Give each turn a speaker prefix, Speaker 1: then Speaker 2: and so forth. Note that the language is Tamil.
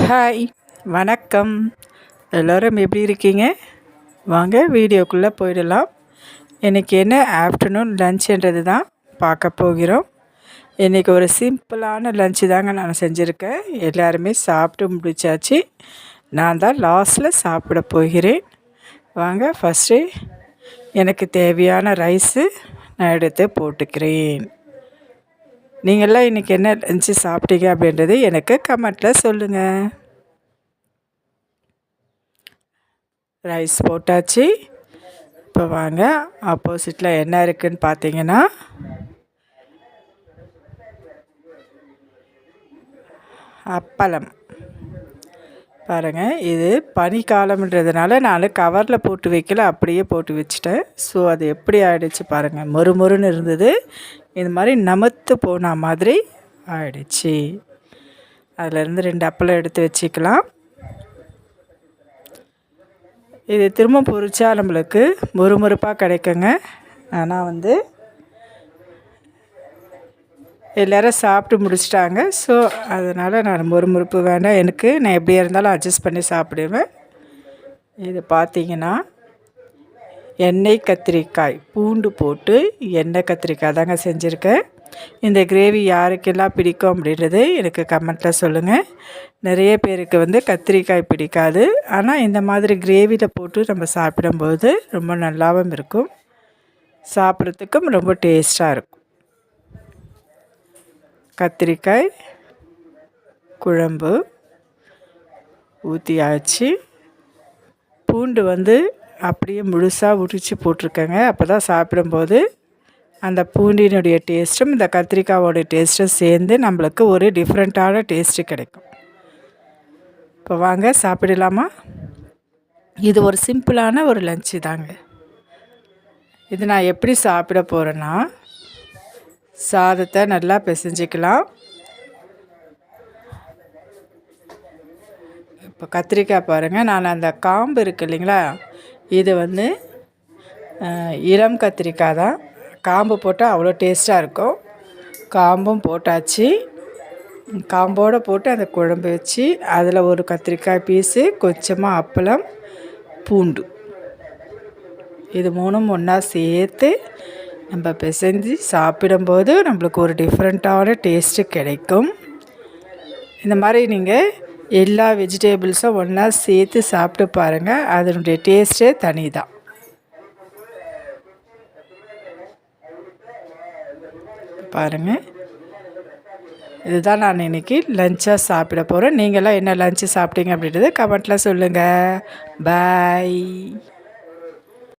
Speaker 1: ஹாய், வணக்கம். எல்லோரும் எப்படி இருக்கீங்க? வாங்க வீடியோக்குள்ளே போயிடலாம். இன்றைக்கி என்ன ஆஃப்டர்நூன் லன்ச்சுன்றது தான் பார்க்க போகிறோம். இன்றைக்கி ஒரு சிம்பிளான லன்ச்சு தாங்க நான் செஞ்சுருக்கேன். எல்லாருமே சாப்பிட்டு முடிச்சாச்சு. நான் தான் லாஸ்ட்டில் சாப்பிட போகிறேன். வாங்க ஃபஸ்ட்டு எனக்கு தேவையான ரைஸு நான் எடுத்து போட்டுக்கிறேன். நீங்கள்லாம் இன்றைக்கி என்ன லன்ச்சு சாப்பிட்டீங்க அப்படின்றது எனக்கு கமெண்ட்டில் சொல்லுங்கள். ரைஸ் போட்டாச்சு. இப்போ வாங்க ஆப்போசிட்டில் என்ன இருக்குதுன்னு பார்த்தீங்கன்னா, அப்பளம் பாருங்கள். இது பனிக்காலம்ன்றதுனால நான் கவரில் போட்டு வைக்கல, அப்படியே போட்டு வச்சுட்டேன். ஸோ அது எப்படி ஆகிடுச்சு பாருங்கள். மொறுமொறுன்னு இருந்தது. இது மாதிரி நமத்து போன மாதிரி ஆகிடுச்சு. அதிலேருந்து 2 அப்பளம் எடுத்து வச்சுக்கலாம். இது திரும்ப பொரிச்சா நம்மளுக்கு மொறுமொறுப்பாக கிடைக்குங்க. ஆனால் எல்லோரும் சாப்பிட்டு முடிச்சிட்டாங்க. ஸோ அதனால் நான் மொறுமொறுப்பு வேண்டாம் எனக்கு. நான் எப்படியா இருந்தாலும் அட்ஜஸ்ட் பண்ணி சாப்பிடுவேன். இது பார்த்திங்கன்னா எண்ணெய் கத்திரிக்காய், பூண்டு போட்டு எண்ணெய் கத்திரிக்காய் தாங்க செஞ்சுருக்கேன். இந்த கிரேவி யாருக்கெல்லாம் பிடிக்கும் அப்படின்றது எனக்கு கமெண்ட்டில் சொல்லுங்கள். நிறைய பேருக்கு கத்திரிக்காய் பிடிக்காது. ஆனால் இந்த மாதிரி கிரேவியில் போட்டு நம்ம சாப்பிடும்போது ரொம்ப நல்லாவும் இருக்கும், சாப்பிட்றதுக்கும் ரொம்ப டேஸ்ட்டாக இருக்கும். கத்திரிக்காய் குழம்பு ஊற்றியாச்சு. பூண்டு அப்படியே முழுசாக உரித்து போட்டிருக்கேங்க. அப்போ தான் சாப்பிடும்போது அந்த பூண்டினுடைய டேஸ்ட்டும் இந்த கத்திரிக்காயோடைய டேஸ்ட்டும் சேர்ந்து நம்மளுக்கு ஒரு டிஃப்ரெண்ட்டான டேஸ்ட்டு கிடைக்கும். இப்போ வாங்க சாப்பிடலாமா? இது ஒரு சிம்பிளான ஒரு லன்ச்சு தாங்க. இது நான் எப்படி சாப்பிட போகிறேன்னா, சாதத்தை நல்லா பிசைஞ்சிக்கலாம். இப்போ கத்திரிக்காய் பாருங்கள். நான் அந்த காம்பு இருக்குது இல்லைங்களா, இது இளம் கத்திரிக்காய் தான். காம்பு போட்டால் அவ்வளோ டேஸ்ட்டாக இருக்கும். காம்பும் போட்டாச்சு. காம்போடு போட்டு அந்த குழம்பு வச்சு அதில் ஒரு கத்திரிக்காய் பீஸு, கொஞ்சமாக அப்பளம், பூண்டு, இது 3ம் ஒன்றா சேர்த்து நம்ம பிசைஞ்சு சாப்பிடும்போது நம்மளுக்கு ஒரு டிஃப்ரெண்ட்டான டேஸ்ட்டு கிடைக்கும். இந்த மாதிரி நீங்கள் எல்லா வெஜிடேபிள்ஸும் ஒன்றா சேர்த்து சாப்பிட்டு பாருங்கள். அதனுடைய டேஸ்ட்டே தனி தான். பாருங்கள், இதுதான் நான் இன்றைக்கி லஞ்சாக சாப்பிட போகிறேன். நீங்களாம் என்ன லஞ்சு சாப்பிட்டீங்க அப்படின்றத கமெண்ட்டில் சொல்லுங்கள். பாய்.